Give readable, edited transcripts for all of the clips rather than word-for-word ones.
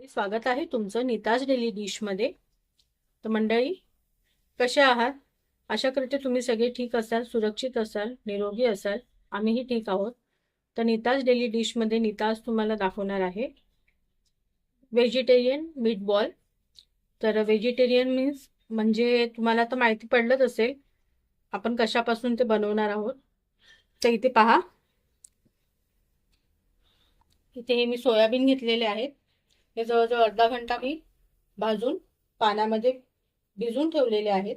स्वागत आहे तुमचं नीताज डेली डिश मध्ये। तर मंडळी, कसे आहात? आशा करते तुम्ही सगळे ठीक असाल, सुरक्षित असाल, निरोगी असाल। आम्हीही ठीक आहोत। तर नीताज डेली डिश मध्ये नीताज तुम्हाला दाखवणार आहे व्हेजिटेरियन मीट बॉल। तर व्हेजिटेरियन मीन्स म्हणजे तुम्हाला तर माहिती पडलंच असेल आपण कशापासून ते बनवणार आहोत। तर इथे पहा, इथे मी सोयाबीन घेतलेले आहेत। हे जवळजवळ अर्धा घंटा मी भाजून पाण्यामध्ये भिजून ठेवलेले आहेत।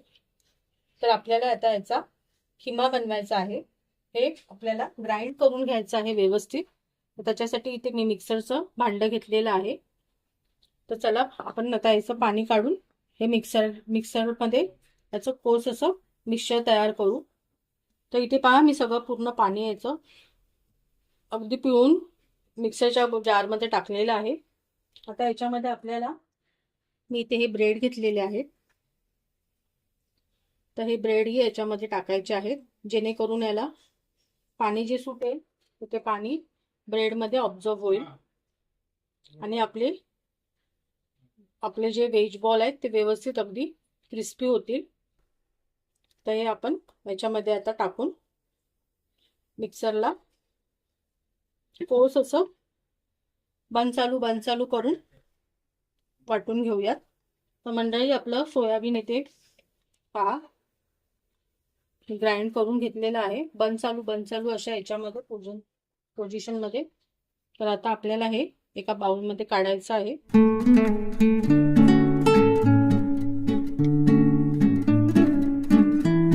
तर आपल्याला आता याचा खिमा बनवायचा आहे। हे आपल्याला ग्राइंड करून घ्यायचं आहे व्यवस्थित। तर त्याच्यासाठी इथे मी मिक्सरचं भांडं घेतलेलं आहे। तर चला आपण आता याचं पाणी काढून हे मिक्सरमध्ये याचं कोर्स असं मिक्सचर तयार करू। तर इथे पहा, मी सगळं पूर्ण पाणी याचं अगदी पिळून मिक्सरच्या जारमध्ये टाकलेलं आहे। आता याच्यामध्ये आपल्याला मी इथे हे ब्रेड घेतलेले आहेत। तर हे ब्रेडही याच्यामध्ये टाकायचे आहेत, जेणेकरून याला पाणी जे सुटेल ते पाणी ब्रेडमध्ये ऑब्झर्व होईल आणि आपले जे व्हेज बॉल आहेत ते व्यवस्थित अगदी क्रिस्पी होतील। तर हे आपण याच्यामध्ये आता टाकून मिक्सरला कोर्स असं बंद चालू करून वाटून घेऊयात। तर मंडळी, आपलं सोयाबीन इथे पहा ग्राइंड करून घेतलेलं आहे, बंद चालू अशा याच्यामध्ये पोझिशन मध्ये। तर आता आपल्याला हे एका बाउल मध्ये काढायचं आहे।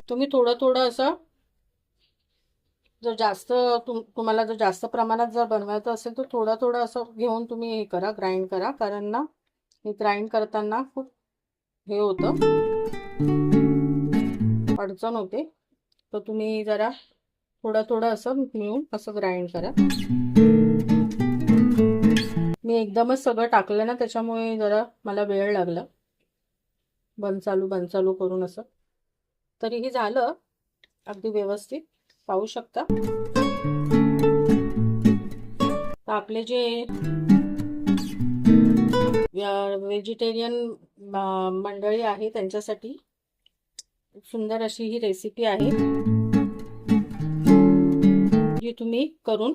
तुम्ही थोडं असं जर जास्त तुम्हाला जर जास्त प्रमाणात जर बनवायचं असेल तर थोडं असं घेऊन तुम्ही हे करा, ग्राइंड करा। कारण ना हे ग्राइंड करताना खूप हे होतं, अडचण होते। तर तुम्ही जरा थोडं असं मिळून असं ग्राइंड करा। मी एकदमच सगळं टाकलं ना, त्याच्यामुळे जरा मला वेळ लागला बंद चालू करून असं। तरीही झालं अगदी व्यवस्थित, पाहू शकता। तर आपले जे व्हेजिटेरियन मंडळी आहे त्यांच्यासाठी सुंदर अशी ही रेसिपी आहे, जी तुम्ही करून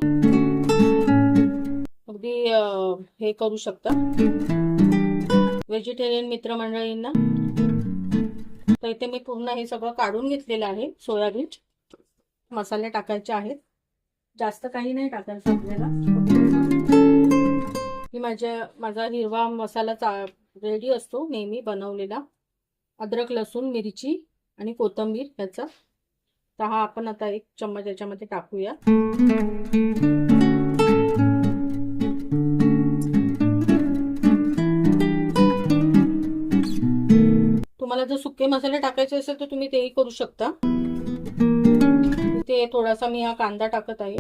अगदी हे करू शकता व्हेजिटेरियन मित्रमंडळींना। तर इथे मी पूर्ण हे सगळं काढून घेतलेलं आहे। सोयाबीन मसाले टाकायचे आहेत, जास्त काही नाही टाकायचं आपल्याला। ही माझा हिरवा मसाला रेडी असतो नेहमी बनवलेला, अद्रक लसूण मिरची आणि कोथिंबीर याचा। तर हा आपण आता 1 चम्मच याच्यामध्ये टाकूया। तुम्हाला जर सुके मसाले टाकायचे असेल तर तुम्ही तेही करू शकता। इथे थोडासा मी हा कांदा टाकत आहे,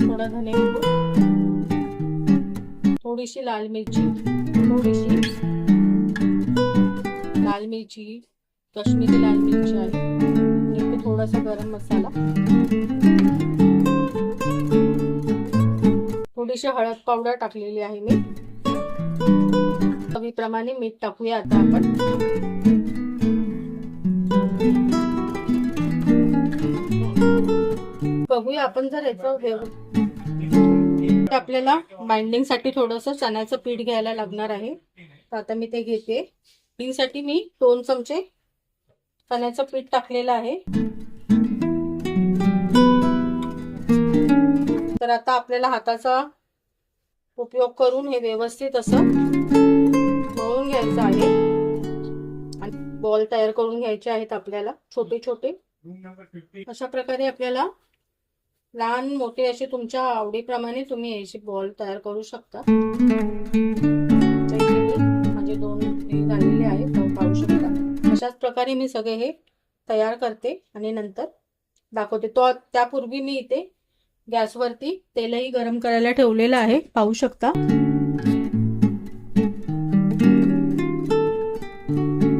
थोडा धने, थोडीशी लाल मिरची, कश्मीरी लाल मिरची आहे, आणि थोडासा गरम मसाला, थोडीशी हळद पावडर टाकलेली आहे मी। चवीप्रमाणे मीठ टाकूया आता आपण। बघूया आपण जर याचं आपल्याला बाइंडिंग साठी थोडंसं चण्याचं पीठ घ्यायला लागणार आहे। तर आता मी ते घेते। साठी मी 2 चमचे चण्याचं पीठ टाकलेलं आहे। तर आता आपल्याला हाताचा उपयोग करून हे व्यवस्थित असं मळून घ्यायचं आहे आणि बॉल तयार करून घ्यायचे आहेत आपल्याला छोटे छोटे। अशा प्रकारे आपल्याला लहान मोठे असे तुमच्या आवडीप्रमाणे तुम्ही असे बॉल तयार करू शकता। माझे 2 हे झालेले आहेत, पाहू शकता। अशाच प्रकारे मी सगळे हे तयार करते आणि नंतर दाखवते। तो त्यापूर्वी मी इथे गॅसवरती तेलही गरम करायला ठेवलेलं आहे, पाहू शकता।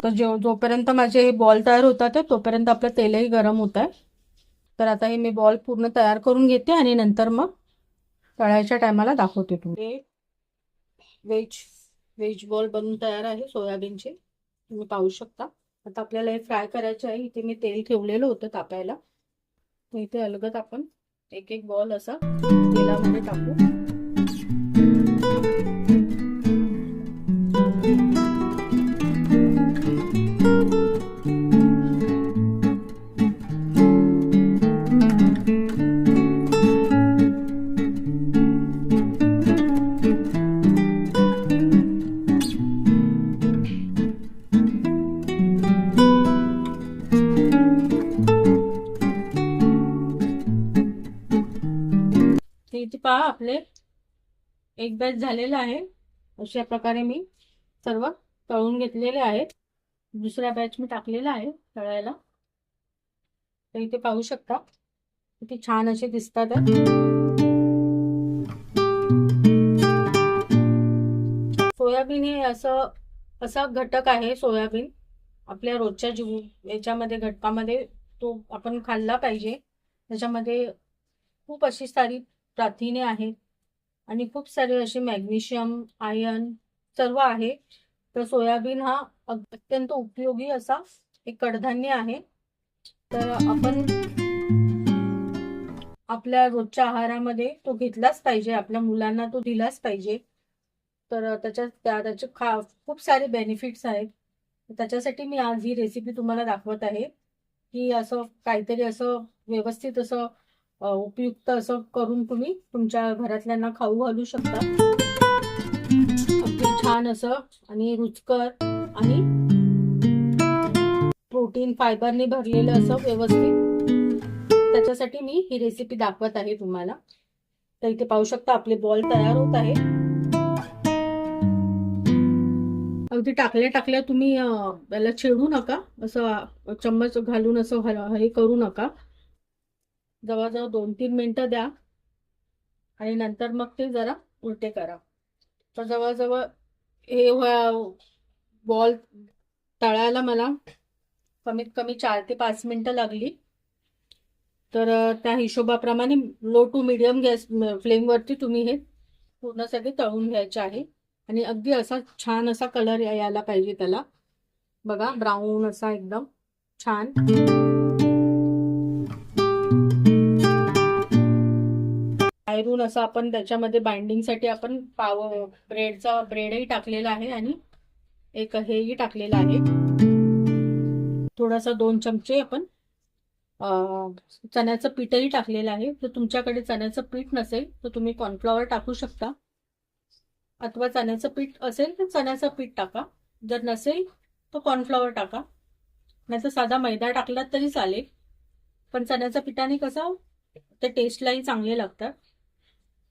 तर जोपर्यंत माझे हे बॉल तयार होतात तोपर्यंत आपलं तेलही गरम होत आहे। तर आता हे मी बॉल पूर्ण तयार करून घेते आणि नंतर मग तळायच्या टायमाला दाखवते तुम्ही. वेज बॉल बनून तयार आहे सोयाबीनचे, तुम्ही पाहू शकता. आता आपल्याला हे फ्राय करायचे आहे. इथे मी तेल ठेवलेलं होतं तापायला, तर इथे अलगद आपण एक एक बॉल असा तेलामध्ये टाकू. इथे पहा आपले एक बॅच झालेलं आहे. अशा प्रकारे मी सर्व तळून घेतलेले आहेत. दुसरा बॅच मी टाकलेला आहे तळायला. तर इथे पाहू शकता किती छान असे दिसतात. सोयाबीन हे असा घटक आहे. सोयाबीन आपल्या रोजच्या याच्यामध्ये घटकामध्ये तो आपण खाल्ला पाहिजे. त्याच्यामध्ये खूप अशी सारी प्रथिने आहेत आणि खूप सारे असे मॅग्नेशियम, आयर्न सर्व आहे. तर सोयाबीन हा अत्यंत उपयोगी असा एक कडधान्य आहे. तर आपण आपल्या रोजच्या आहारामध्ये तो घेतलाच पाहिजे. आपल्या मुलांना तो दिलाच पाहिजे. तर त्याचे खूप सारे बेनिफिट्स आहेत. त्याच्यासाठी मी आज ही रेसिपी तुम्हाला दाखवत आहे की असं काहीतरी असं व्यवस्थित असं उपयुक्त असं करून तुम्ही तुमच्या घरातल्यांना खाऊ घालू शकता. अगदी छान असं आणि रुचकर आणि प्रोटीन फायबरने भरलेलं असं व्यवस्थित, त्याच्यासाठी मी ही रेसिपी दाखवत आहे तुम्हाला. तर इथे पाहू शकता आपले बॉल तयार होत आहे. अगदी टाकल्या तुम्ही याला छेडू नका, असं चम्मच घालून असं हे करू नका. जवळजवळ 2-3 मिनिटं द्या आणि नंतर मग ते जरा उलटे करा. तर जवळजवळ हे बॉल तळायला मला कमीत कमी 4 ते 5 मिनिटं लागली. तर त्या हिशोबाप्रमाणे लो टू मीडियम गॅस फ्लेमवरती तुम्ही हे पूर्ण सगळे तळून घ्यायचे आहे. आणि अगदी असा छान असा कलर यायला पाहिजे त्याला. बघा ब्राऊन असा एकदम छान. बाहेरून असं आपण त्याच्यामध्ये बाइंडिंगसाठी आपण ब्रेडही टाकलेला आहे आणि एक हेही टाकलेलं आहे. थोडासा 2 चमचे आपण चण्याचं पीठही टाकलेलं आहे. जर तुमच्याकडे चण्याचं पीठ नसेल तर तुम्ही कॉर्नफ्लॉवर टाकू शकता, अथवा चण्याचं पीठ असेल तर चण्याचं पीठ टाका. जर नसेल तर कॉर्नफ्लॉवर टाका, नाहीतर साधा मैदा टाकला तरी चालेल. पण चण्याच्या पिठाने कसं ते टेस्टलाही चांगले लागतात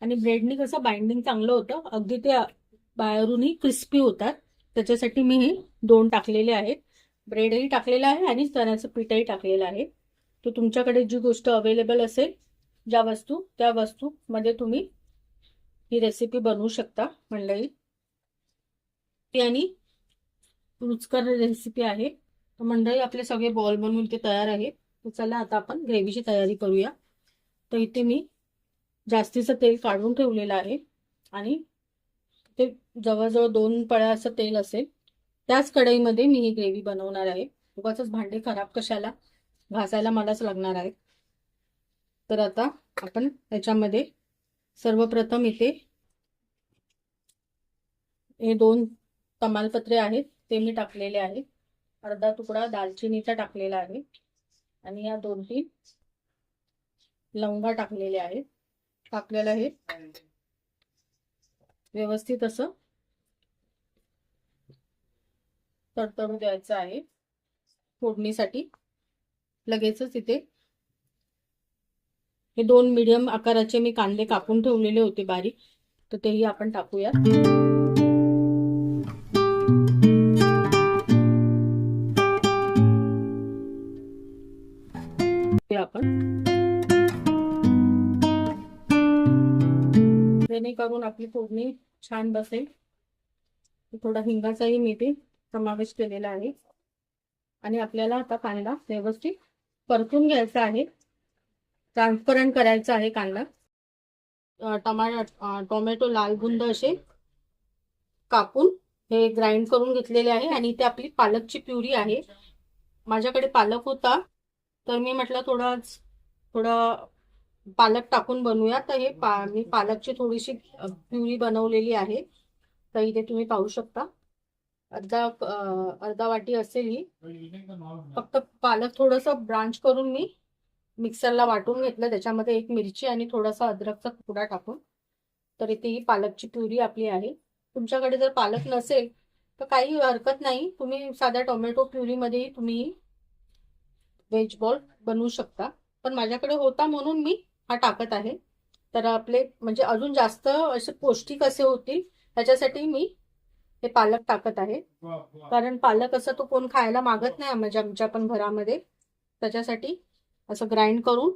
आणि ब्रेडनी कसं बाइंडिंग चांगलं होतं. अगदी ते बाहेरूनही क्रिस्पी होतात. त्याच्यासाठी मी हे 2 टाकलेले आहेत. ब्रेडही टाकलेला आहे आणि चण्याचं पीठही टाकलेलं आहे. तर तुमच्याकडे जी गोष्ट अवेलेबल असेल, ज्या वस्तू त्या वस्तूमध्ये तुम्ही ही रेसिपी बनवू शकता मंडळी. ती आणि रुचकर रेसिपी आहे. तर मंडळी आपले सगळे बॉल बनवून ते तयार आहे. तर चला आता आपण ग्रेव्हीची तयारी करूया. तर इथे मी जास्तीचं तेल काढून ठेवलेलं आहे आणि ते जवळजवळ 2 पळ्या असं तेल असेल. त्याच कढईमध्ये मी ही ग्रेव्ही बनवणार आहे. उगाचच भांडे खराब कशाला, घासायला मलाच लागणार आहे. तर आता आपण त्याच्यामध्ये सर्वप्रथम इथे हे 2 तमालपत्रे आहेत ते मी टाकलेले आहेत. अर्धा तुकडा दालचिनीचा टाकलेला आहे आणि या 2-3 लवंगा टाकलेल्या आहेत. आपल्याला हे व्यवस्थित असं तडतडू द्यायचं आहे फोडणीसाठी. लगेचच इथे हे 2 मीडियम आकाराचे मी कांदे कापून ठेवलेले होते बारीक, तर तेही आपण टाकूया. ते आपण जेणेकरून आपली फोडणी छान बसेल. थोडा हिंगाचाही मी ते समावेश केलेला आहे. आणि आपल्याला आता कांदा व्यवस्थित परतून घ्यायचा आहे. ट्रान्सपरंट करायचा आहे कांदा. टोमॅटो लाल बुंद असे कापून हे ग्राइंड करून घेतलेले आहे. आणि इथे आपली पालकची प्युरी आहे. माझ्याकडे पालक होता तर मी म्हटलं थोडं पालक टाकून बनवूया. तर हे मी पालकची थोडीशी प्युरी बनवलेली आहे. तर इथे तुम्ही पाहू शकता अर्धा वाटी असेल ही. फक्त पालक थोडंसं ब्रांच करून मी मिक्सरला वाटून घेतलं. त्याच्यामध्ये एक मिरची आणि थोडासा अद्रकचा तुकडा टाकून. तर इथे ही पालकची प्युरी आपली आहे. तुमच्याकडे जर पालक नसेल तर काही हरकत नाही, तुम्ही साध्या टोमॅटो प्युरीमध्येही तुम्ही व्हेज बॉल बनवू शकता. पण माझ्याकडे होता म्हणून मी हा टाकत आहे. तर आपले म्हणजे अजून जास्त असे पौष्टिक असे होतील त्याच्यासाठी मी हे पालक टाकत आहे. कारण पालक असं तो कोण खायला मागत नाही म्हणजे आमच्या पण घरामध्ये. त्याच्यासाठी असं ग्राइंड करून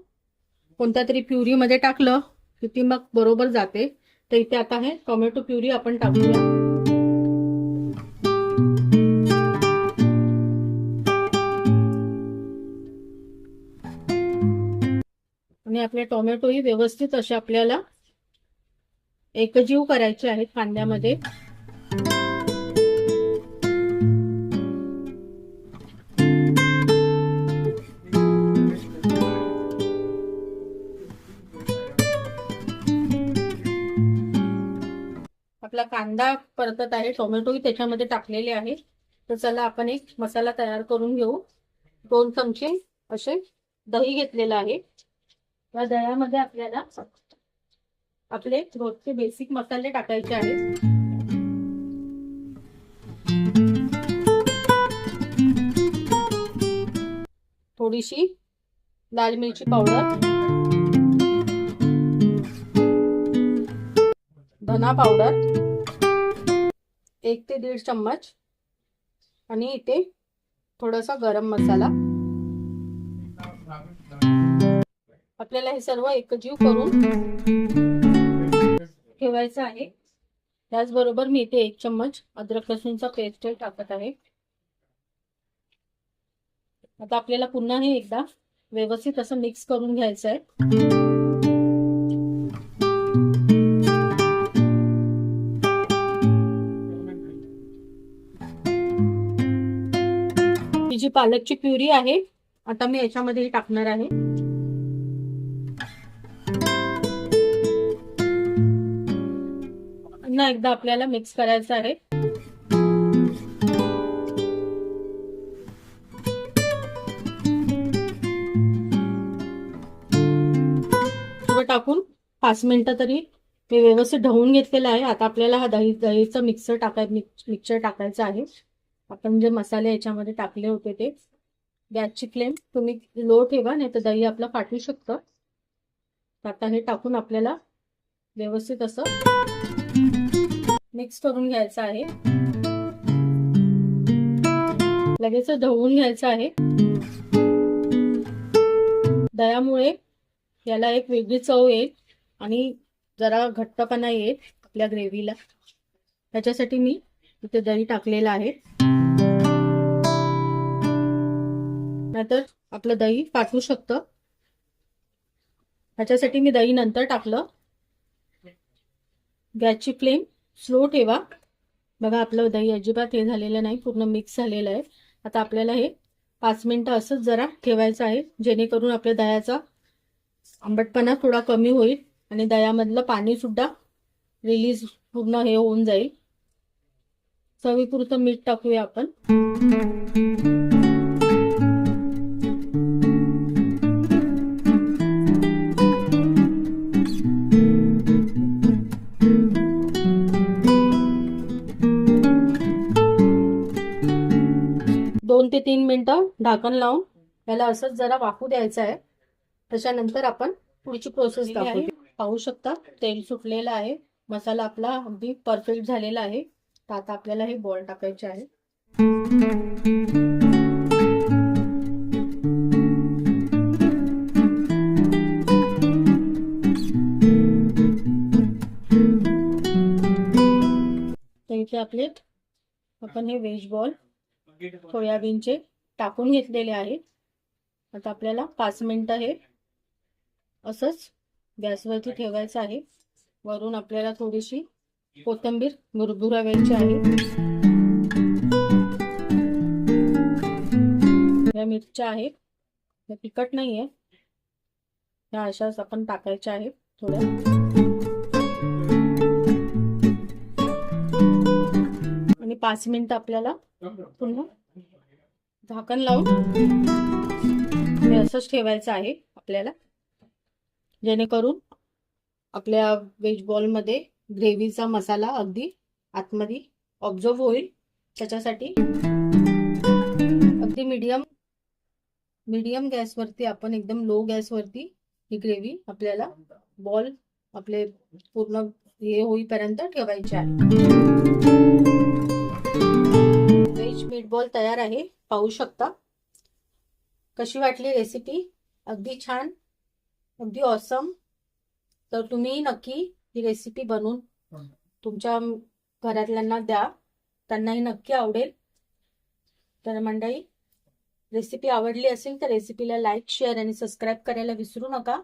कोणत्या तरी प्युरीमध्ये टाकलं की ती मग बरोबर जाते. तर इथे आता हे टोमॅटो प्युरी आपण टाकूया. आणि आपले टोमॅटोही व्यवस्थित असे आपल्याला एकजीव करायचे आहेत कांद्यामध्ये. आपला कांदा परतत आहे, टोमॅटोही त्याच्यामध्ये टाकलेले आहे. तर चला आपण एक मसाला तयार करून घेऊ. 2 चमचे असे दही घेतलेलं आहे. या दह्यामध्ये आपल्याला आपले रोजचे बेसिक मसाले टाकायचे आहेत. थोडीशी लाल मिरची पावडर, धना पावडर 1 ते 1.5 चम्मच आणि इथे थोडासा गरम मसाला. आपल्याला हे सर्व एकजीव करून ठेवायचं आहे. त्याचबरोबर मी इथे 1 चम्मच अद्रक लसूणचा पेस्ट टाकत आहे. आता आपल्याला पुन्हा हे एकदा व्यवस्थित असं मिक्स करून घ्यायचं आहे. ही जी पालकची प्युरी आहे आता मी याच्यामध्ये टाकणार आहे. पुन्हा एकदा आपल्याला मिक्स करायचं आहे. टाकून 5 मिनिटं तरी मी व्यवस्थित ढवून घेतलेलं आहे. आता आपल्याला हा दहीचं मिक्सचर टाकायचं आहे. आपण जे मसाले याच्यामध्ये टाकले होते ते. गॅसची फ्लेम तुम्ही लो ठेवा, नाही तर दही आपलं फाटू शकतं. आता हे टाकून आपल्याला व्यवस्थित असं मिक्स करून घ्यायचं आहे. लगेच ढवून घ्यायचं आहे. दह्यामुळे याला एक वेगळी चव येईल आणि जरा घट्टपणा येईल आपल्या ग्रेव्हीला. त्याच्यासाठी मी इथे दही टाकलेलं आहे. नाहीतर आपलं दही फाटू शकतं. त्याच्यासाठी मी दही नंतर टाकलं. गॅसची फ्लेम स्लो ठेवा. बघा आपलं दही अजिबात हे झालेलं नाही, पूर्ण मिक्स झालेलं आहे. आता आपल्याला हे 5 मिनिटं असंच जरा ठेवायचं आहे, जेणेकरून आपल्या दह्याचा आंबटपणा थोडा कमी होईल आणि दह्यामधलं पाणी सुद्धा रिलीज पूर्ण हे होऊन जाईल. चवीपुरतं मीठ टाकूया आपण. दोन ते 3 मिनिटं झाकण लावून याला असंच जरा वाफू द्यायचं आहे. त्याच्यानंतर आपण पुढची प्रोसेस दाखवू. पाहू शकता तेल सुटलेलं आहे. मसाला आपला अगदी परफेक्ट झालेला आहे. तर आता आपल्याला हे बॉल टाकायचे आहे. तर इथे आपले आपण हे व्हेज बॉल सोयाबीनचे टाकून घेतलेले आहेत. आता आपल्याला 5 मिनिटं हे असंच गॅसवरती ठेवायचं आहे. वरून आपल्याला थोडीशी कोथिंबीर भुरभुरावायची आहे. या मिरच्या आहेत, या तिखट नाही आहे, या अशाच आपण टाकायच्या आहेत थोड्या. आणि 5 मिनिटं आपल्याला पुन्हा झाकण लावून हे असंच ठेवायचं आहे आपल्याला, जेणेकरून आपल्या व्हेज बॉलमध्ये ग्रेव्हीचा मसाला अगदी आतमध्ये ऑब्झर्व होईल. त्याच्यासाठी अगदी मीडियम गॅसवरती आपण, एकदम लो गॅसवरती ही ग्रेव्ही आपल्याला बॉल आपले पूर्ण हे होईपर्यंत ठेवायचे आहे. व्हेज मीट बॉल तयार आहे, पाहू शकता. कशी वाटली रेसिपी? अगदी छान, अगदी ऑसम. तर तुम्ही नक्की ही रेसिपी बनवून तुमच्या घरातल्यांना द्या, त्यांनाही नक्की आवडेल. तर मंडळी, रेसिपी आवडली असेल तर रेसिपीला लाईक, शेअर आणि सबस्क्राईब करायला विसरू नका.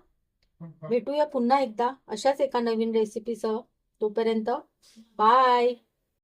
भेटूया पुन्हा एकदा अशाच एका नवीन रेसिपीसह. तोपर्यंत बाय.